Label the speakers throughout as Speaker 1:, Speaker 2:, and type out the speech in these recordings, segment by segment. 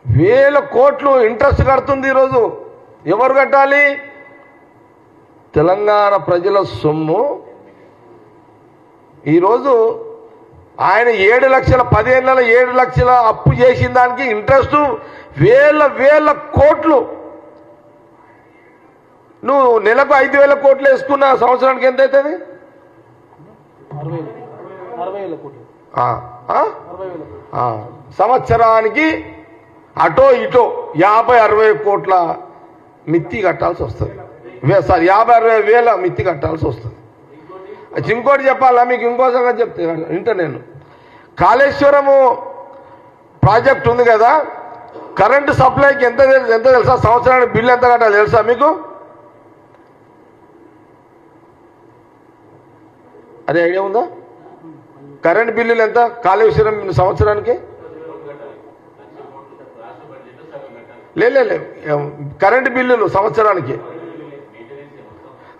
Speaker 1: వేల కోట్లు ఇంట్రెస్ట్ కడుతుంది ఈరోజు. ఎవరు కట్టాలి? తెలంగాణ ప్రజల సొమ్ము. ఈరోజు ఆయన 7 లక్షల 10 నెలల 7 లక్షల అప్పు చేసిన దానికి ఇంట్రెస్ట్ వేల కోట్లు. నువ్వు నెలకు 5,000 కోట్లు వేసుకున్న సంవత్సరానికి ఎంత అవుతుంది?
Speaker 2: 60,000 కోట్లు.
Speaker 1: సంవత్సరానికి అటో ఇటో 50-60 కోట్ల మిత్తి కట్టాల్సి వస్తుంది. సారీ 50-60 వేల మిత్తి కట్టాల్సి వస్తుంది. ఇంకోటి చెప్పాలా మీకు? ఇంకో సంగతి చెప్తే వింటా నేను. కాళేశ్వరము ప్రాజెక్ట్ ఉంది కదా, కరెంటు సప్లైకి ఎంత తెలుసా? సంవత్సరానికి బిల్లు ఎంత కట్టాలి తెలుసా మీకు? అదే ఐడియా ఉందా? కరెంట్ బిల్లులు ఎంత కాళేశ్వరం సంవత్సరానికి? లేదు, కరెంటు బిల్లులు సంవత్సరానికి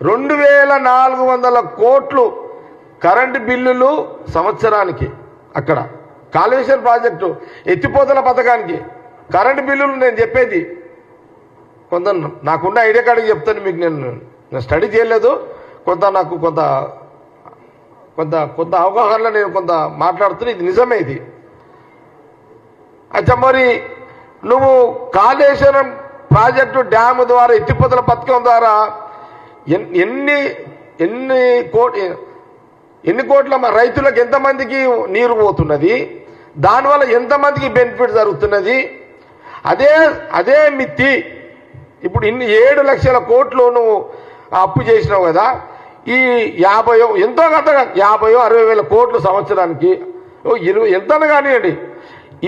Speaker 1: 2,400 కోట్లు కరెంటు బిల్లులు సంవత్సరానికి. అక్కడ కాళేశ్వరం ప్రాజెక్టు ఎత్తిపోతల పథకానికి కరెంటు బిల్లులు నేను చెప్పేది కొంత నాకున్న ఐడియా కాడికి చెప్తాను మీకు. నేను స్టడీ చేయలేదు, నాకు కొంత అవగాహనలో నేను కొంత మాట్లాడుతున్నా. ఇది నిజమే ఇది. అచ్చా, మరి నువ్వు కాళేశ్వరం ప్రాజెక్టు డ్యాము ద్వారా ఎత్తిపోతల పథకం ద్వారా ఎన్ని కోట్ల రైతులకు ఎంతమందికి నీరు పోతున్నది? దానివల్ల ఎంతమందికి బెనిఫిట్ జరుగుతున్నది? అదే మిత్తి ఇప్పుడు 7 లక్షల కోట్లు నువ్వు అప్పు చేసినావు కదా, ఈ 50 ఎంతో కదా 50-60 వేల కోట్లు సంవత్సరానికి ఎంత కానివ్వండి.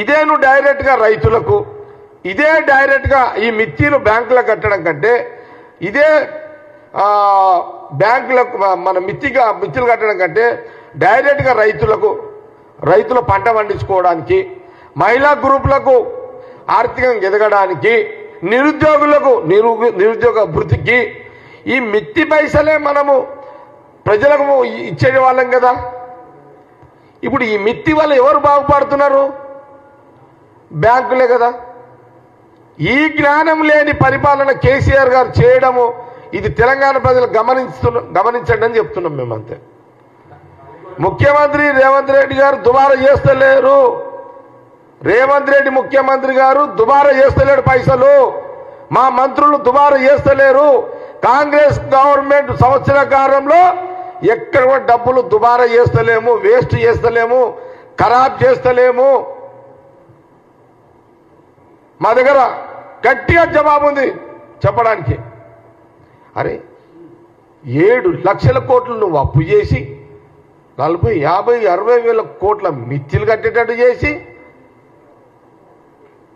Speaker 1: ఇదే నువ్వు డైరెక్ట్గా రైతులకు, ఇదే డైరెక్ట్గా ఈ మిత్తిలు బ్యాంకులకు కట్టడం కంటే, ఇదే బ్యాంకులకు మన మిత్తిలు కట్టడం కంటే డైరెక్ట్గా రైతుల పంట పండించుకోవడానికి, మహిళా గ్రూపులకు ఆర్థికంగా ఎదగడానికి, నిరుద్యోగులకు నిరుద్యోగ భృతికి ఈ మిత్తి పైసలే మనము ప్రజలకు ఇచ్చే వాళ్ళం కదా. ఇప్పుడు ఈ మిత్తి వల్ల ఎవరు బాగుపడుతున్నారు? బ్యాంకులే కదా. ఈ జ్ఞానం లేని పరిపాలన కేసీఆర్ గారు చేయడము, ఇది తెలంగాణ ప్రజలు గమనించండి అని చెప్తున్నాం మేము. అంతే. ముఖ్యమంత్రి రేవంత్ రెడ్డి గారు దుబారా చేస్తలేరు. రేవంత్ రెడ్డి ముఖ్యమంత్రి గారు దుబారా చేస్తలేడు పైసలు. మా మంత్రులు దుబారా చేస్తలేరు. కాంగ్రెస్ గవర్నమెంట్ సంవత్సర కాలంలో ఎక్కడ కూడా డబ్బులు దుబారా చేస్తలేము, వేస్ట్ చేస్తలేము, ఖరాబ్ చేస్తలేము. మా దగ్గర గట్టిగా జవాబు ఉంది చెప్పడానికి. అరే 7 లక్షల కోట్లు నువ్వు అప్పు చేసి 40-50-60 వేల కోట్ల మిత్తిలు కట్టేటట్టు చేసి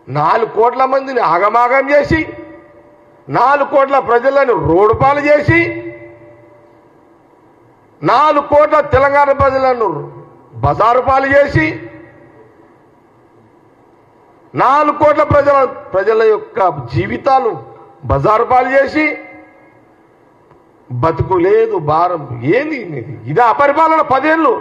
Speaker 1: 4 కోట్ల మందిని ఆగమాగం చేసి 4 కోట్ల ప్రజలను రోడ్డు పాలు చేసి 4 కోట్ల తెలంగాణ ప్రజలను బజారు పాలు చేసి 4 కోట్ల ప్రజల యొక్క జీవితాలు బజారు పాలు చేసి బతుకు లేదు, భారం ఏంది? ఇదే అపరిపాలన 10 ఏళ్ళు.